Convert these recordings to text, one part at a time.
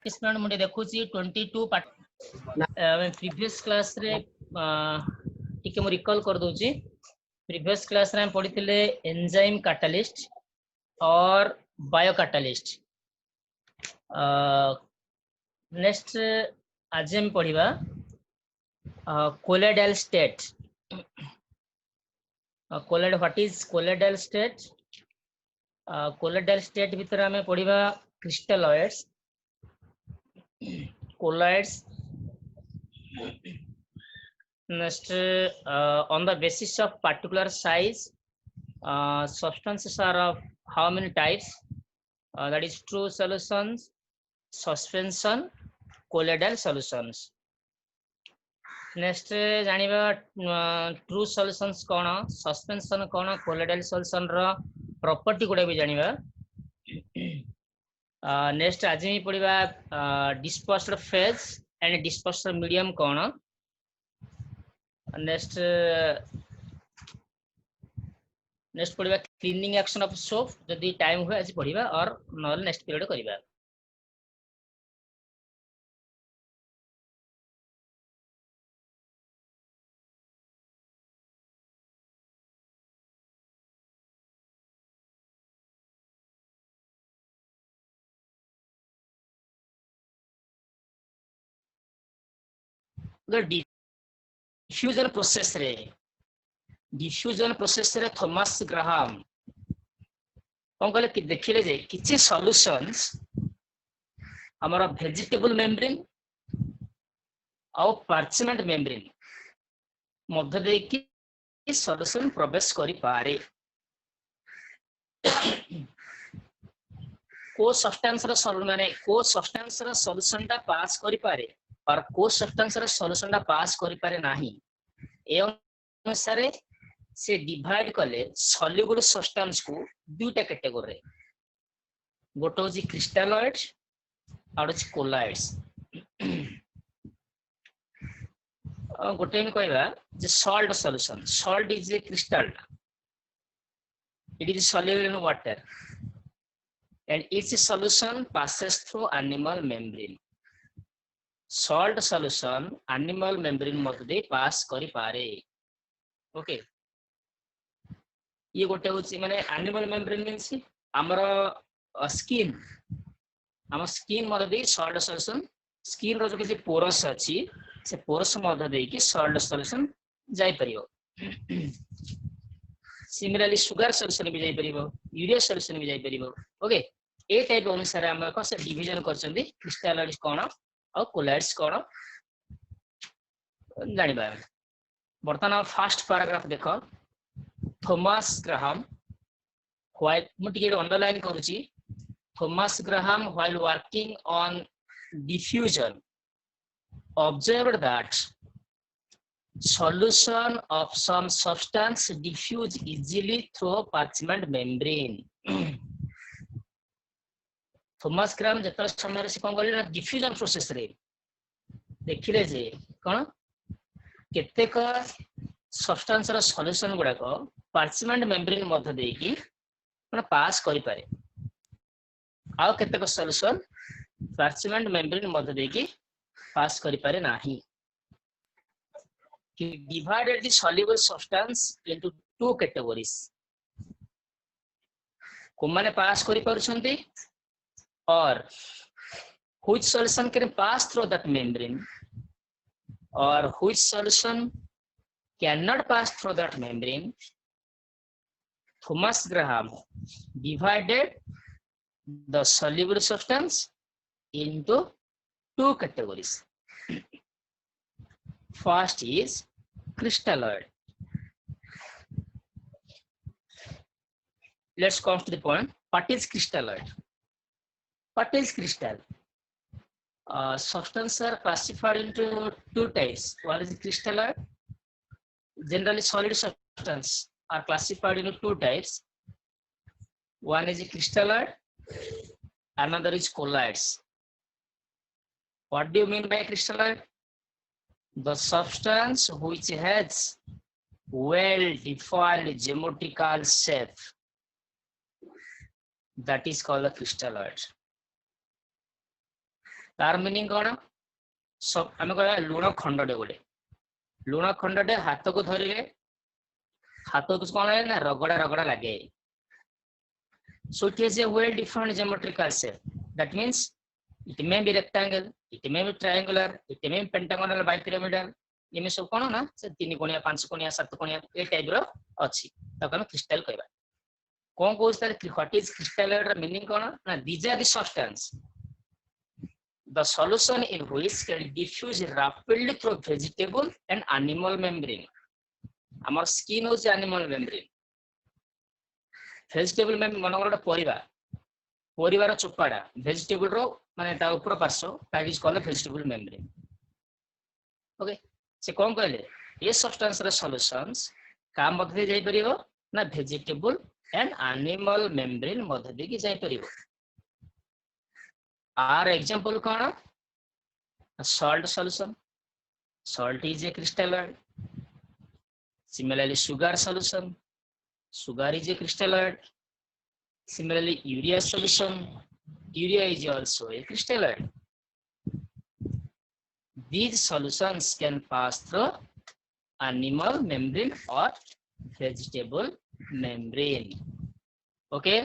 Participant मुझे देखुची 22 previous class रे टिके मु रिकॉल कर दोची। प्रीवियस क्लास रे हम पढ़िथिले एंजाइम कैटलिस्ट और बायो कैटलिस्ट। नेक्स्ट आज हम पढ़िबा colloidal state. Colloid what is colloidal state? Colloidal state भीतर हमें पढ़िबा crystalloids, colloids. Next, on the basis of particular size, substances are of how many types? That is true solutions, suspension, colloidal solutions. Next, जानिबा true solutions कौन, suspension कौन, colloidal solution रो property गुडे भी जानिबा। नेक्स्ट आज ही पढ़िबा dispersed phase and dispersed medium कौन। नेक्स्ट पढ़िबा क्लीनिंग एक्शन ऑफ सोप, जदि टाइम हुए आज पढ़िबा और नॉल नेक्स्ट पीरियड करिबा। डिफ्यूजन प्रोसेस रे, डिफ्यूजन प्रोसेस रे थॉमस ग्राहम कौन कहले कि देखिले जे किछि सॉल्यूशंस हमारा वेजिटेबल मेम्ब्रेन और पार्चमेंट मेम्ब्रेन मध्य दे कि सॉल्यूशन प्रवेश करि पारे। को सब्सटेंस रो सॉल्यूशन माने को सब्सटेंस रो सॉल्यूशन टा पास करि पारे और को सब्सटेंस रो सॉल्यूशन टा पास करि पारे नाही। ए अनुसार से डिवाइड कले सॉल्युबल सब्सटेंस को दुईटा कैटेगरी रे, गोटे होची क्रिस्टलॉइड्स और होची कोलॉइड्स। गोटे में कहबा जे salt solution, salt is a crystal, it is soluble in water and its solution passes through animal membrane. Salt solution animal membrane मध्ये पास करि पारे। ओके, ये गोटे होची माने एनिमल मेम्ब्रेन मींस हमर स्किन, हम स्किन मध्ये सॉल्ट सॉल्यूशन, स्किन रो जो किसी पोरस अछि से पोरस मध्ये दे कि सॉल्ट सॉल्यूशन जाई परियो। सिमिलरली शुगर सॉल्यूशन भी जाई परियो, यूरिया सॉल्यूशन भी जाई परियो। ओके, ए टाइप अनुसार हम को से डिवीजन करछंदी क्रिस्टलॉइड्स कोन और कोलॉइड्स कोन जानिबा। वर्तमान फर्स्ट पैराग्राफ देखो, थॉमस ग्राहम व्हाइल मुटिके अंडरलाइन करूची, Thomas Graham while working on diffusion observed that solution of some substance diffuse easily through parchment membrane. Thomas Graham जत समय से कोन करले ना डिफ्यूजन प्रोसेस रे देखिले जे कोन केतेक सब्सटेंस रा सॉल्यूशन गुडा को पार्चमेंट मेम्ब्रेन मध्ये दे कि माने पास करि पारे, आ केतेक सॉल्यूशन पार्चमेंट मेम्ब्रेन मध्ये दे कि पास करि पारे नाही। He divided the soluble substance into two categories. कोमाने पास करि पारुछंती और which solution can pass through that membrane or which solution cannot pass through that membrane. Thomas Graham divided the soluble substance into two categories. First is crystalloid. Let's come to the point. What is crystalloid? What is crystal? Substances are classified into two types. One is crystalloid. Generally, solid substances are classified into two types. One is crystalloid, another is colloids. What do you mean by crystalloid? The substance which has well-defined geometrical shape, that is called a crystalloid. तार meaning कौन सब आम कह लुण खंडटे गोटे लुण खंडटे हाथ को धरिले हाथ को कौन है ना रगड़ा रगड़ा लगे so it is a well defined geometrical shape that means it may be rectangle it may be triangular it may be pentagonal bipyramidal ये सब कौन ना से 3 कोणिया 5 कोणिया 7 कोणिया ए टाइप रो अछि ताको हम क्रिस्टल कहबा कौन को व्हाट इज क्रिस्टल मीनिंग कौन ना these are the substance the solution in which can diffuse rapidly through vegetable and animal membrane our skin होची animal membrane vegetable membrane मन गोटे परिबा परिवार चोपाड़ा vegetable रो माने ता ऊपर पार्श्व that is called vegetable membrane okay से कौन कहले ये सब्सटेंस रे सॉल्यूशंस का मध्य जाई परिबो ना vegetable and animal membrane मध्य दे की जाई परिबो आर एग्जांपल कौन salt solution salt is a crystalloid similarly sugar solution sugar is a crystalloid similarly urea solution urea is also a crystalloid these solutions can pass through animal membrane or vegetable membrane okay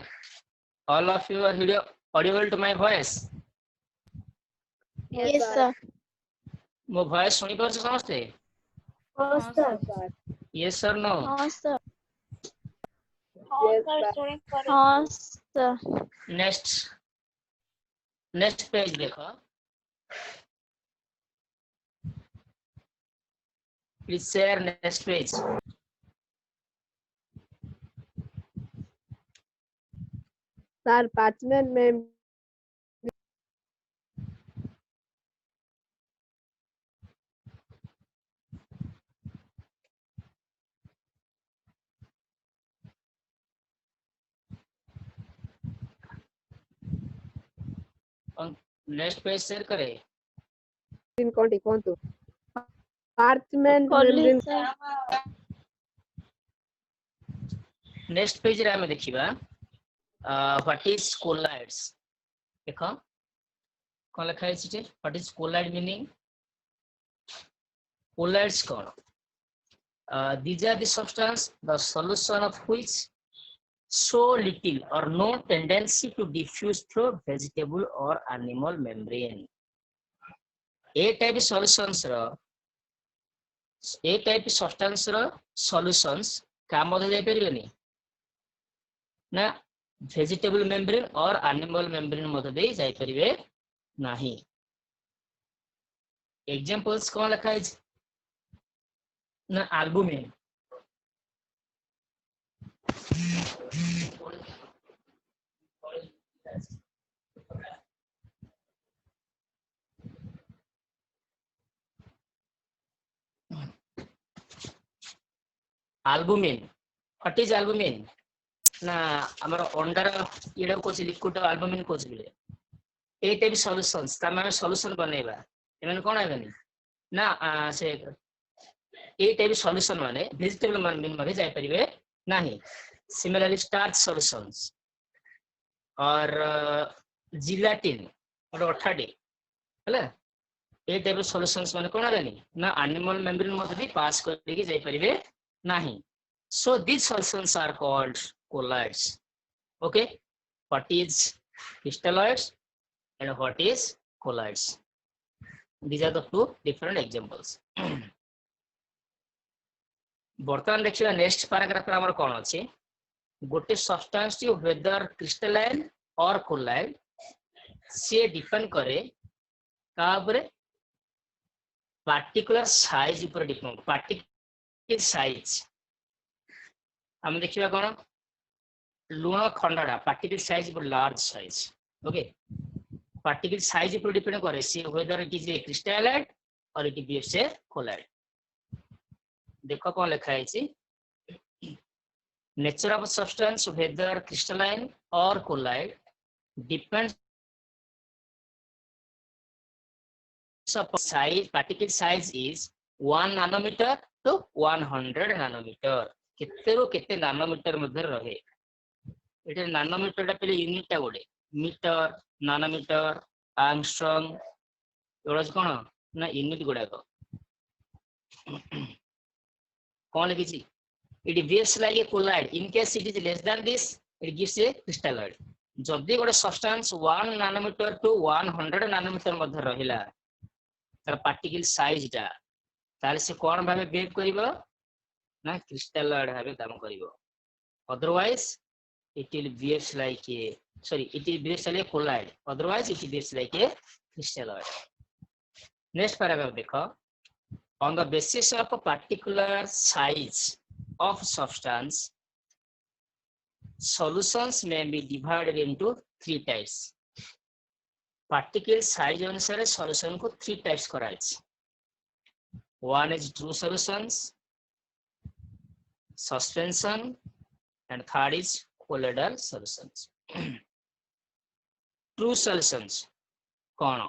all of you are audible to my voice Yes, sir. मो voice सुनी पर समझते Yes, sir. yes or no Yes, sir. Yes, sir. Yes, sir. Next page देखो please share next page Sir, parchment में next page share करे कौन तो parchment Only, membrane sir. Next page रे हम देखिबा व्हाट इज कोलाइड्स देखो कोन लिखा है छिटे what is colloid meaning colloids कोन these are the substance the solution of which so little or no tendency to diffuse through vegetable or animal membrane a type solutions रो a type substance रो solutions का मधे जाय परिबेनी ना vegetable membrane or animal membrane मधे दे जाय परिबे नाही examples कोन लिखा है ना albumin albumin what is albumin ना हमर under Ida coach liquid albumin coach बिले ए टाइप सॉल्यूशंस ता माने सॉल्यूशन बनेबा एमन कोन आबेनी ना से ए टाइप सॉल्यूशन माने वेजिटेबल membrane मध्ये जाय परिबे नाही सिमिलरली स्टार्च सॉल्यूशंस और जिलेटिन और अठाडे हला ए टाइप सॉल्यूशंस माने कोन आबेनी ना एनिमल मेम्ब्रेन मध्ये भी पास करके जाय परिबे नाही so these solutions are called colloids okay what is crystalloids and what is colloids these are the two different examples बर्तमान देखिबा नेक्स्ट पैराग्राफ रे हमर कोन अछि गोटे सब्सटेंस टी वेदर क्रिस्टलाइन और कोलाइड से डिपेंड करे का ऊपर पार्टिकुलर साइज ऊपर डिपेंड पार्टिकुलर साइज हम देखिबा कोन लुण खंडडा पार्टिकुलर साइज पर large size okay particular size पर डिपेंड करे से whether it is a crystalline और इट इज ए कोलाइड देखो कौन लिखा है nature of substance whether crystalline और colloid depends size particle size is 1 nanometer to 100 nanometer केते रो केते नानोमीटर मध्ये रहे एटे नानोमीटर टा पहिले यूनिट टा गोडे मीटर नानोमीटर एंगस्ट्रॉम एगुड़ा कौन ना यूनिट गुड़ाक कौन लिखी it behaves like a colloid in case it is less than this it gives a crystalloid जदि गोटे सब्सटेंस 1 नैनोमीटर टू 100 नैनोमीटर मध्य रहिला तार पार्टिकल साइज टा ताले से कोन भाबे बिहेव करिवो ना क्रिस्टालॉइड भाबे काम करिवो otherwise it will behaves like a it will behaves like a colloid otherwise it behaves like a crystalloid. Next paragraph देखो on the basis of a particular size of substance solutions may be divided into 3 types. Particle size अनुसार solution को 3 types कराइछ. One is true solutions, suspension and third is colloidal solutions. True solutions कौन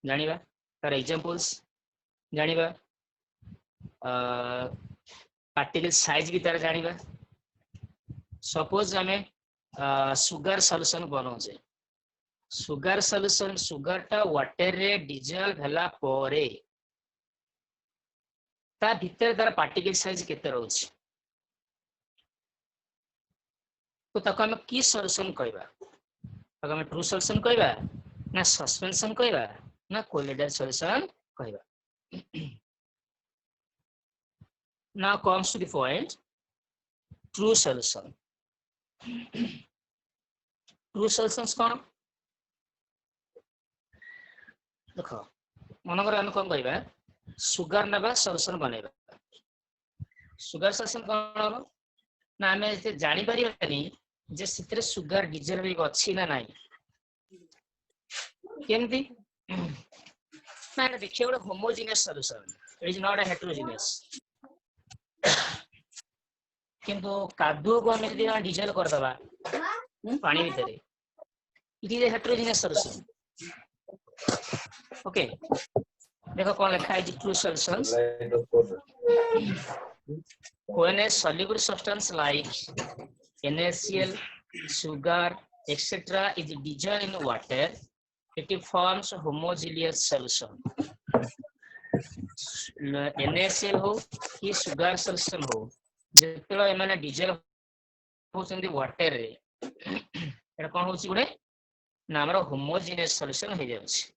जानिबा तार examples जानिबा particle size भी तार जानिबा suppose हमें sugar solution बनाउछे sugar solution sugar टा वाटर रे डिजॉल्व होला परे ता भीतर तार पार्टिकल साइज केते रहउछ तो तक हम की सॉल्यूशन कहबा तक हम ट्रू सॉल्यूशन कहबा ना सस्पेंशन कहबा ना कोलोइडल सॉल्यूशन कहबा. Now comes to the point true solution. True solutions कौन देखो मनकर हम कौन कहबा सुगर नबा सॉल्यूशन बनेबा सुगर सॉल्यूशन कौन ना हमें जे जानि परिबानी जे सितरे सुगर डिजर्विंग अछि ना नाही केमती ना देखिए गोटे homogeneous solution it is not a heterogeneous किंतु कादुओ को हमें यदि डिजल्व कर दबा पानी भीतर it is a heterogeneous solution. Okay देखो कौन लिखा है true solutions when a soluble substance like NaCl, sugar, etc. is dissolved in water, it forms a homogeneous solution. NaCl हो कि sugar solution हो जेतलो एमाने dissolve होसंदी water रे एटा कोन होछि गुडे ना हमर homogeneous solution हो जाउछि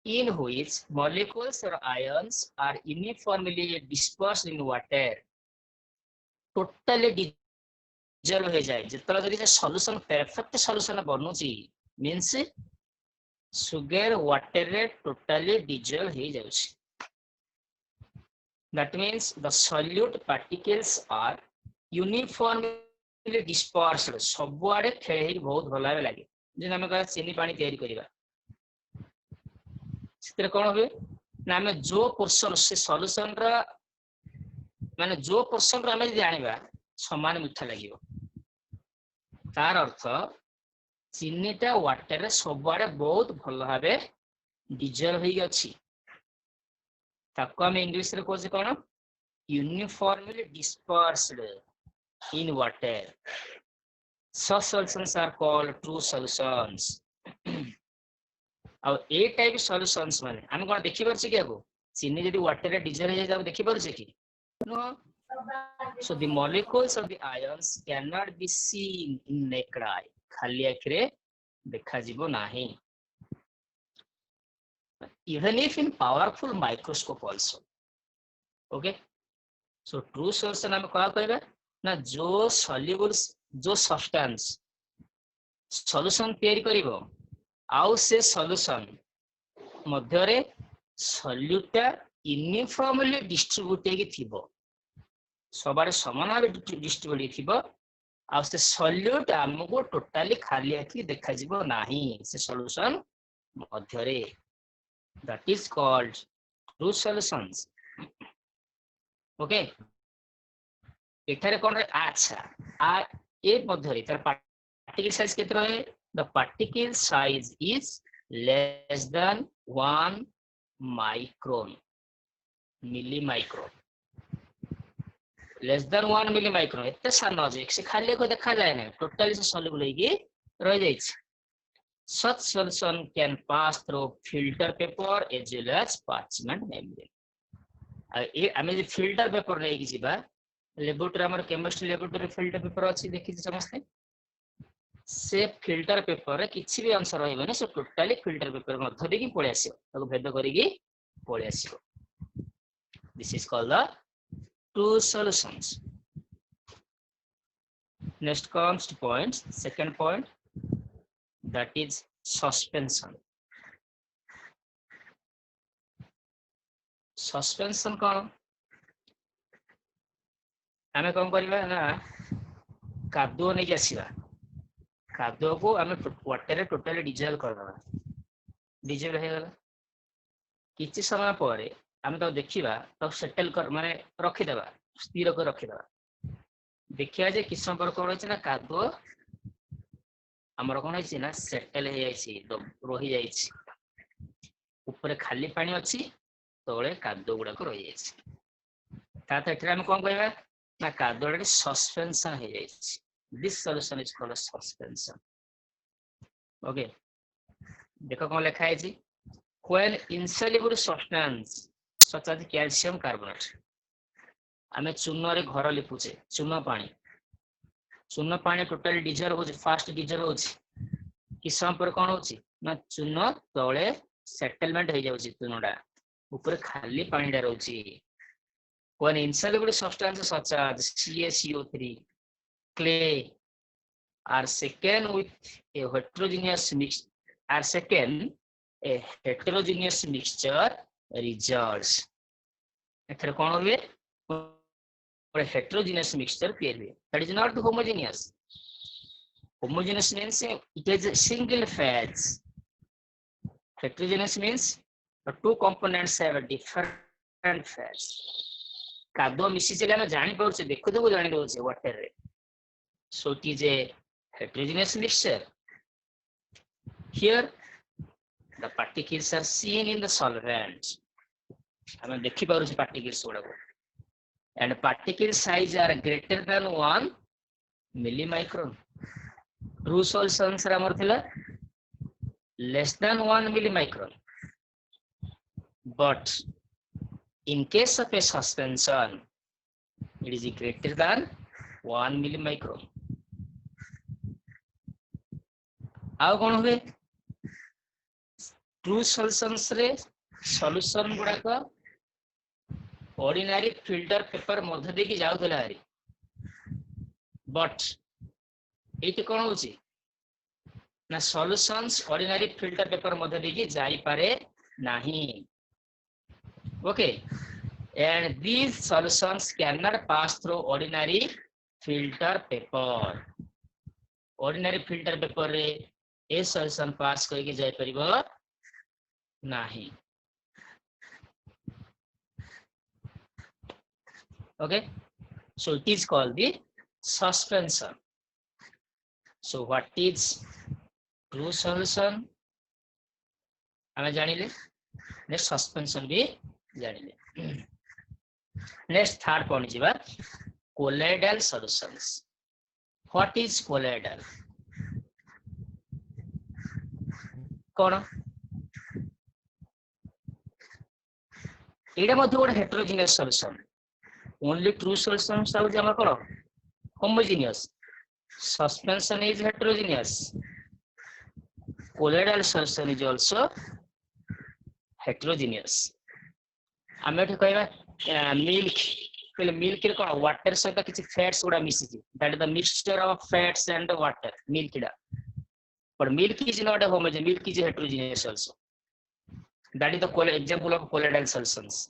in which molecules or ions are uniformly dispersed in water. Totally dissolve हो जाए जितना जरी सॉल्यूशन परफेक्ट सॉल्यूशन बनुची मींस सुगर वाटर रे टोटली डिजॉल्व हो जाउछि. That means the solute particles are uniformly dispersed सब आडे खेहि बहुत भला लागे जे हम कह चीनी पानी तैयारी करिबा सितरे कोन होबे ना हमें जो पोर्शन से सॉल्यूशन रा माने जो पोर्शन रा हमें जानिबा समान मीठा लागियो तार अर्थ चीनीटा वाटर रे सब आडे बहुत भल भाबे डिजॉल्व होई अछि ताको हम इंग्लिश रे कोसे कोन uniformly dispersed in water. Such solutions are called true solutions. अब ए टाइप सॉल्यूशंस माने हम कोन देखि परछि कि आगो चीनी जदी वाटर रे डिजॉल्व हो जाय देखि परछि कि no. So the molecules of the ions cannot be seen in naked eye. खाली आखिरे देखा जीवो नाही. Even if in powerful microscope also. Okay. So true solution हम कहा कहबा ना जो soluble जो substance solution तैयारी करिवो आउ से solution मध्य रे solute uniformly distributed कि थिबो सबरे समान भाव डिस्ट्रीब्यूट थिबो आ से सॉल्यूट हमको टोटली खाली आखि देखा जीवो नाही से सॉल्यूशन मध्य रे that is called true solutions. Okay एठारे कोन रे अच्छा आ ए मध्य रे तर पार्टिकल साइज केते रहे the particle size is less than 1 micron milli micron less than 1 milli micron एते सान जे से खाली को देखा जाय नै टोटली से सॉल्युबल होई रह जाय such solution can pass through filter paper as well as parchment membrane. आम फिल्टर पेपर नहीं जीवा लेबोरेटरी हमर केमिस्ट्री लेबोरेटरी फिल्टर पेपर अछि देखि समस्ते से फिल्टर पेपर रे किछि भी अंश रहइबने से टोटली फिल्टर पेपर मध्य देकी पळे आसीयो ताको भेद करिकी पळे आसीयो. This is called the two solutions. Next comes to point, second point, that is suspension. Suspension कौन आमे कौन करिबा ना कादो नै आसीबा कादो को आमे वाटर रे टोटली डिजॉल्व कर दबा डिजॉल्व हे गला किछि समय परे आमे तो देखिबा तो सेटल कर माने रखि देबा स्थिर कर रखि देबा देखिया जे किछ समय पर कोन होइछ ना कादो हमर कोन होइछ ना सेटल हे जाइछि तो रहि जाइछि ऊपर खाली पानी अछि तोळे कादो गुडा को रहि जाइछि ताते एठरा हम कोन कहबा ना कादो रे सस्पेंशन हे जाइछि. This solution is called a suspension. Okay देखो कोन लिखा है when insoluble substance such as calcium carbonate आमे चून रे घर लिपुचे चून पानी टोटल डिजॉल्व होछि फास्ट डिजॉल्व होछि कि सम पर कोन होछि ना चून तळे सेटलमेंट हे जाउछि चूनडा ऊपर खाली पानी डा रहउछि. when insoluble substances such as CaCO3 clay are second with a heterogeneous mixture results. एथरे कोन होबे और heterogeneous mixture क्रिएट हुए. That is not homogeneous. Homogeneous means it is a single phase. Heterogeneous means the two components have a different phase. कादो मिसी चले हम जानि पड़छे देखु देखु जानि दोछे वाटर रे. So it is a heterogeneous mixture. Here the particles are seen in the solvent. हम देखि पारुछ particles गुडा and particle size are greater than 1 millimicron. True solutions रे हमर थिला less than 1 millimicron. But in case of a suspension it is greater than 1 millimicron. आउ कोन होबे true solutions रे solution गुडा को ordinary filter paper मध्य दे की जाउतला हरी बट एते कोन होची ना सॉल्यूशंस ऑर्डिनरी फिल्टर पेपर मध्य दे की जाई पारे नाही. Okay and these solutions cannot pass through ordinary filter paper. Ordinary filter paper रे ए सॉल्यूशन पास करके जाय परिबो नाही. Okay so it is called the suspension. So what is true solution हमें जानिले next suspension भी जानिले. Next third point जिबा colloidal solutions. What is colloidal कोन एडा मध्ये गोटे heterogeneous solution. Only true solutions are जमा करो homogeneous. Suspension is heterogeneous. Colloidal solution is also heterogeneous. आमे एठे कहबा मिल्क पहले मिल्क रे कोन वाटर सहित किछि फैट्स गुडा मिसिछि that is the mixture of fats and water milk डा but milk is not a homogeneous. Milk is heterogeneous also. That is the example of colloidal solutions.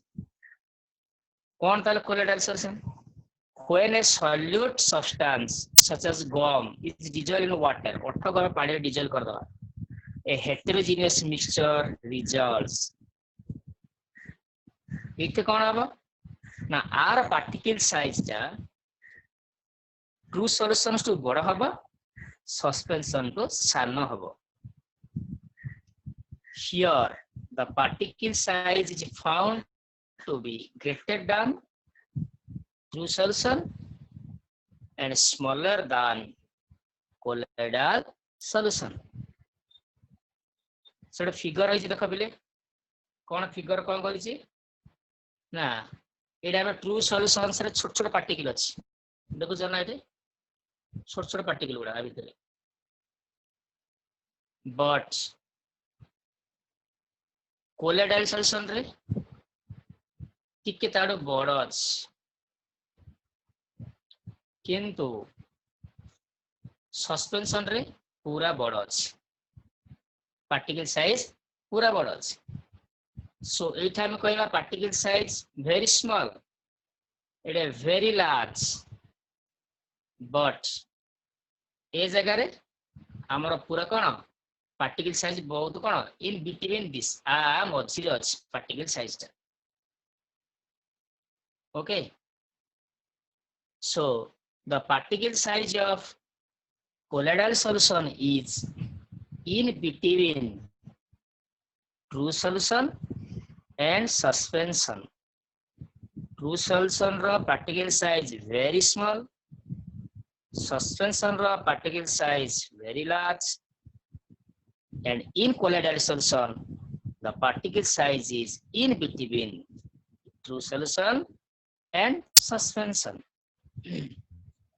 कौन था colloidal solution? When a solute substance such as gum is dissolved in water, ओठो गम पानी dissolve कर दवा, a heterogeneous mixture results. इथे कौन हबो ना are particle size टा ट्रू सॉल्यूशंस टू बड़ हबो suspension to सान हबो. Here the particle size is found to be greater than true solution and smaller than colloidal solution. सेटा फिगर है देख पिले कौन फिगर कौन करिछि ना एटा हम ट्रू सॉल्यूशंस रे छोट छोट पार्टिकल अछि देखु जना एटे छोट छोट पार्टिकल गुडा भीतर बट कोलेडाइल सॉल्यूशन रे टिके ताडो बड़ अछि किंतु सस्पेंशन रे पूरा बड़ अछि पार्टिकल साइज पूरा बड़ अछि सो एटा हम कहबा particle size very small it is very large but ए जगह रे हमर पूरा कोन पार्टिकल साइज बहुत कोन इन बिटवीन दिस आ मझिरे अछि पार्टिकल साइज ता okay so the particle size of colloidal solution is in between true solution and suspension. True solution ro particle size very small, suspension ro particle size very large, and in colloidal solution the particle size is in between true solution and suspension.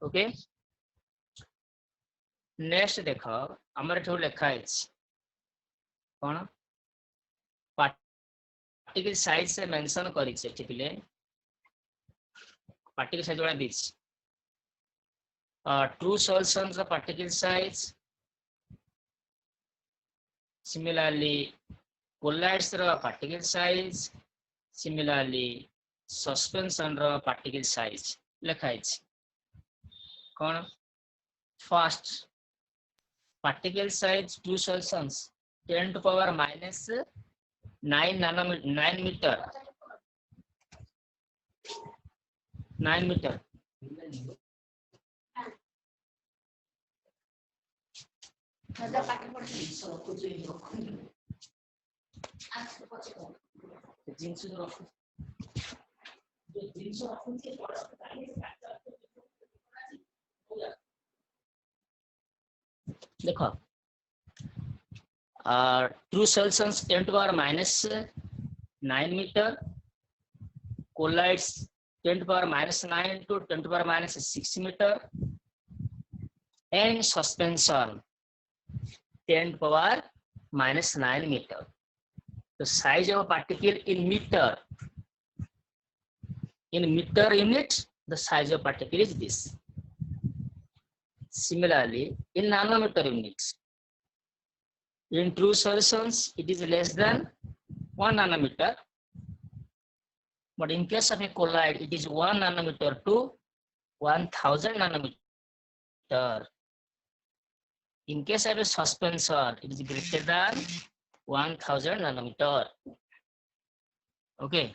Okay next देख हमर एठो लिखा है कोन particle size से mention करि छै पिले पार्टिकल साइज वाला this true solutions of particle size similarly colloids रो पार्टिकल साइज सिमिलरली सस्पेंशन रो पार्टिकल साइज लिखा है कौन first particle size true solutions 10 to power minus 9 meter 9 meter देखो true solutions 10 to power minus 9 meter colloids 10 to power minus 9 to 10 to power minus 6 meter and suspension 10 to power minus 9 meter. The size of a particle in meter unit, the size of particle is this. Similarly, in nanometer units, in true solutions, it is less than 1 nanometer. But in case of a colloid, it is 1 nanometer to 1000 nanometer. In case of a suspension, it is greater than 1000 nanometer. Okay.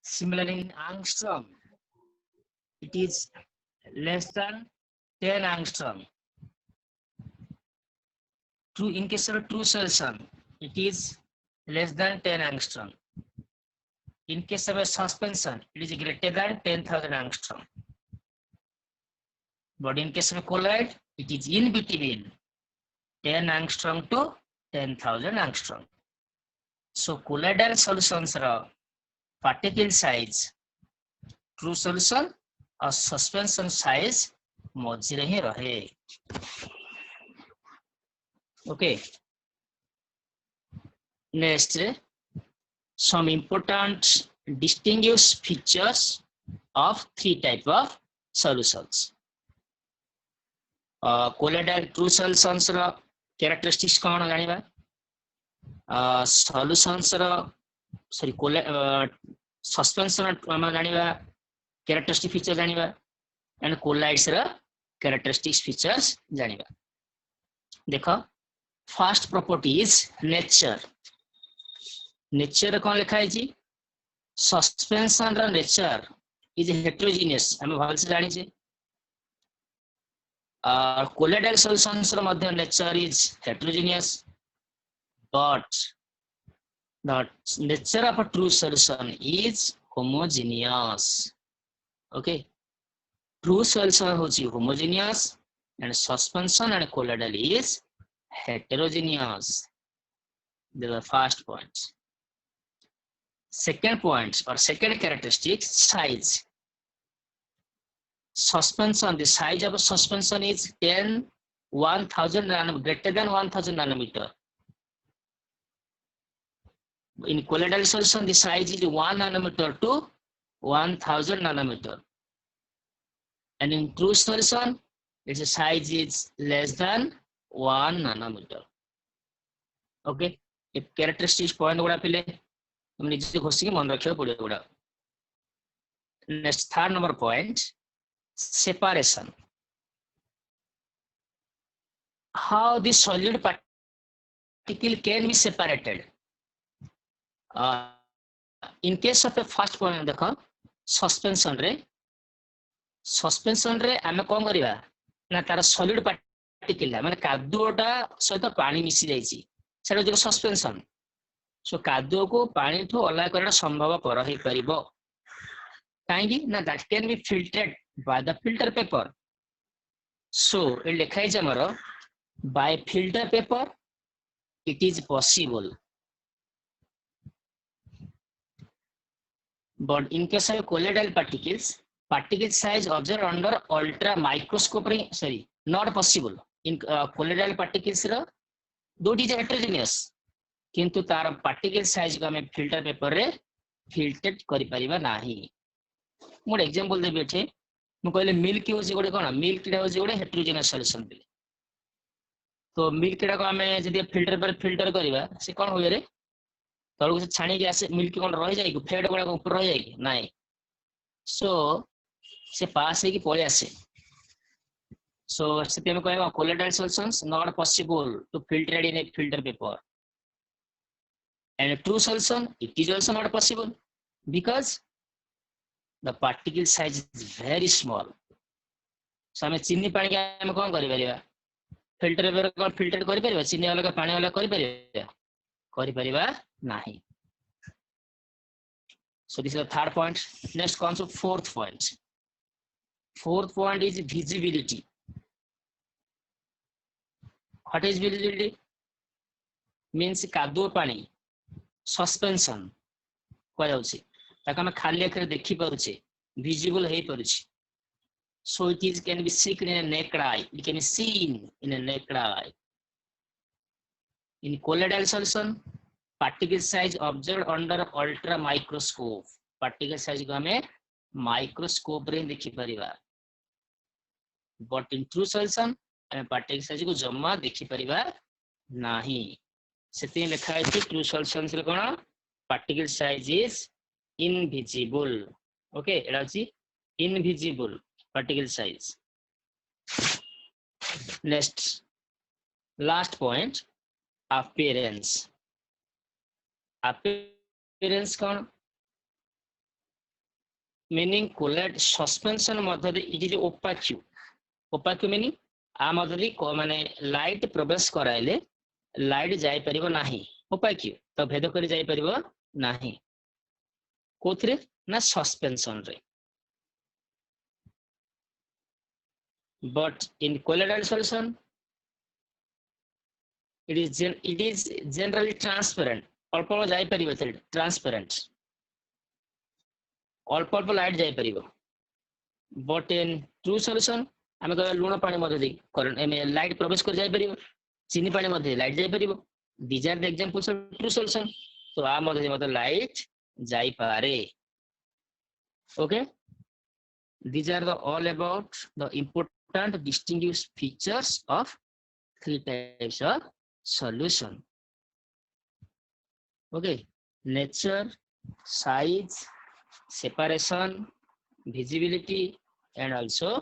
Similarly, in angstrom, it is less than 10 angstrom. True, in case of true solution, it is less than 10 angstrom. In case of a suspension, it is greater than 10,000 angstrom. But in case of a colloid, it is in between 10 angstrom to 10,000 angstrom. So colloidal solutions are particle size, true solution और suspension size मझिरे ही रहे okay next some important distinguish features of 3 type of solutions colloidal true solutions row characteristics cone जानिबा solutions row sorry suspension हम जानिबा characteristic features जानिबा and colloids रा characteristic features जानिबा देखो first property is nature कौन लिखा है जी suspension रा nature is heterogeneous हम भाल से जानि छे colloidal solutions रा मध्य nature is heterogeneous but the nature of a true solution is homogeneous. Okay, true solution होची homogeneous and suspension and colloidal is heterogeneous. This is the first point. Second point or second characteristic, size. Suspension, the size of a suspension is 1000 nanometer, greater than 1000 nanometer. In colloidal solution, the size is 1 nanometer to 1000 nanometer. And in true solution, its size is less than 1 nanometer. Okay, if characteristics point गुड़ा पिले हम निजे घोषी के मन रखियो पड़े गुड़ा. Next, third number point, separation. How the solid particle can be separated? In case of a first point देखो, suspension रे आमे कौन करिवा ना तार solid particle माने कादुओटा सहित पानी मिसी जाईची सेटा जो सस्पेंशन. सो कादुओ को पानी ठो अलग करना संभव पर ही परिबो काहेकि ना that can be filtered by the filter paper. So it लिखाई जे हमरो by filter paper it is possible. But in case of colloidal particles, particle size observed under ultra microscope, sorry, not possible. In colloidal particles, though it is heterogeneous, किंतु तार particle size को हमें filter paper रे filtered करी परिबा नाही. More example दे बेठे मु कहले मिल्क होसी गोटे कोन मिल्क टा होसी गोटे heterogeneous solution बिले. तो मिल्क टा को हमें जदि filter पर filter करिबा से कोन होय रे तळु से छाणी के आसे मिल्क कोन रहि जाय कि फेड गुडा ऊपर रहि जाय कि नाही. सो से पास है कि पळे आसे. So से पे कहबा colloidal solutions not possible to filter in a filter paper. And a true solution, it is also not possible because the particle size is very small. So हमें चीनी पानी के हमें कौन करी परिबा फिल्टर पेपर को फिल्टर करी परिबा चीनी वाला का पानी वाला करी परिबा नाही. So this is the third point. Next comes to fourth point. Fourth point is visibility. What is visibility? Means कादुओ पानी सस्पेंशन कह जाउछि ताका हम खाली आखिर देखि पारुछे विजिबल हेई पारुछि. So it is can be seen in a naked eye. It can be seen in a naked eye. In colloidal solution, particle size observed under ultra microscope. Particle size को हमें microscope रे देखि परिबा. But in true solution, हमें particle size को जम्मा देखि परिबा नाही. सेते लिखा है कि true solution रे कोन particle size is invisible. Okay, एटा अछि invisible particle size. Next, last point, appearance. Appearance cone meaning colloid suspension Madhya it is opaque. Opaque meaning आ मध्य को माने light प्रवेश कराइले लाइट जाई परिबो नाही. opaque तो भेद करी जाई परिबो नाही. कोथरे ना सस्पेंशन रे. But in colloidal solution it is generally transparent. अल्प अल्प जाई परिबो transparent. अल्प अल्प लाइट जाई परिबो. But in true solution हमें कहबा लूण पानी मध्य दे करंट एमे लाइट प्रवेश कर जाई परिबो चीनी पानी मध्य लाइट जाई परिबो. These are the examples of true solution. तो आ मध्य लाइट जाई पारे. Okay, these are the all about the important distinguished features of three types of solution. Okay, nature, size, separation, visibility, and also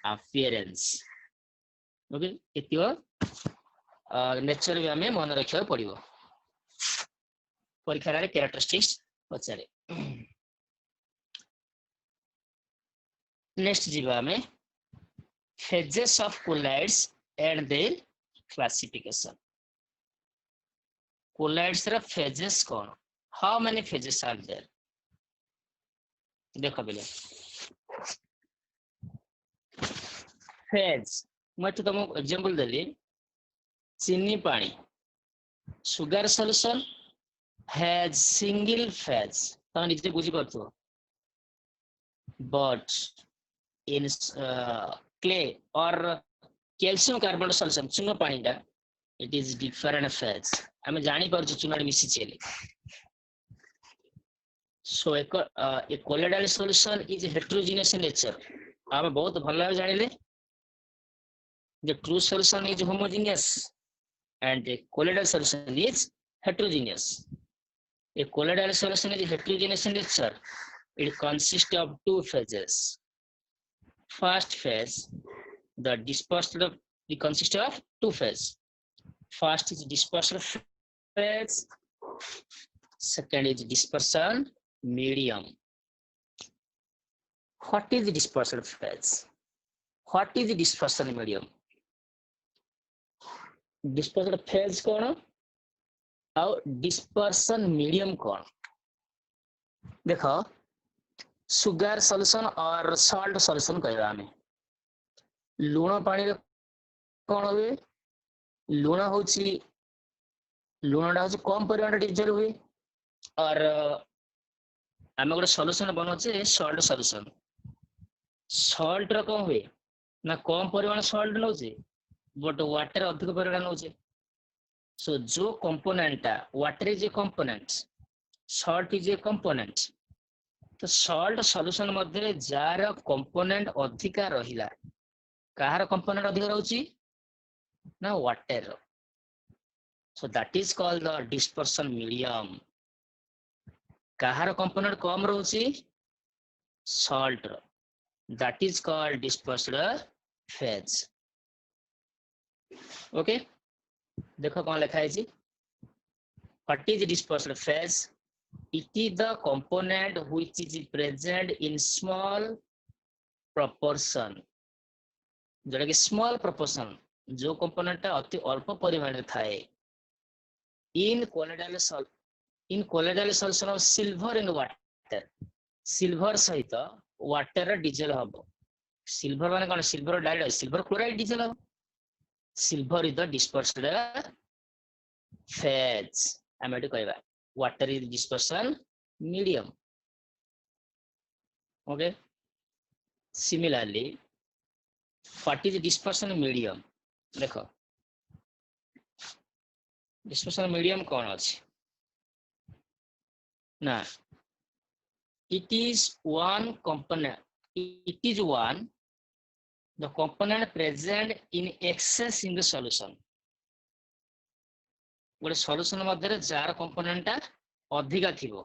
appearance. Okay, इतियो nature भी हमें मन रखियो पड़िबो. परीक्षा रे कैरेक्टरिस्टिक्स पचारे. नेक्स्ट जीवा में phases of colloids and their classification. Colloids रा phases कौन? How many phases are there? देखो पहले phase मैं तो तुमको एग्जांपल देली चीनी पानी sugar solution has single phase तो निजे बुझी परथो but in clay or calcium carbonate solution चूना पानी टा it is different phase हमें जानी पर चूना मिसी चले so a colloidal solution is heterogeneous in nature हमें बहुत भल जानी ले the true solution is homogeneous and a colloidal solution is heterogeneous. A colloidal solution is heterogeneous in nature. It consists of two phases. First phase, the dispersal of it consists of two phases. First is dispersal phase. Second is dispersion medium. What is the dispersal phase? What is the dispersion medium? Dispersal phase कौन और dispersion medium कौन देखो sugar solution और salt solution कहवा हमें लूण पानी रे कौन हुए लूण होची लूण टा होची कम परिमाण डिजल हुए और हमें गोटे solution बनौचे salt solution salt रे कौन हुए ना कम परिमाण salt नौचे बट वाटर अधिक परिमाण नौचे सो जो component water is a component salt is a component तो सॉल्ट सॉल्यूशन मध्ये जार कंपोनेंट अधिका रहिला कहार कंपोनेंट अधिक रहउची ना water so that is called the dispersion medium कहार कंपोनेंट कम रहउची salt that is called dispersed phase okay देखो कौन लिखा है जी what is dispersal phase it is the component which is present in small proportion जोटा कि small proportion जो component अति अल्प परिमाण में थाए in colloidal solution of silver and water silver सहित water diesel हबो silver माने कोन silver died silver chloride diesel हबो silver is the dispersed phase I'm going to say water is dispersion medium okay similarly what is dispersion medium देखो dispersion medium कौन अछि ना it is one the component present in excess in the solution गोटे solution मध्य jar component अधिका थिबो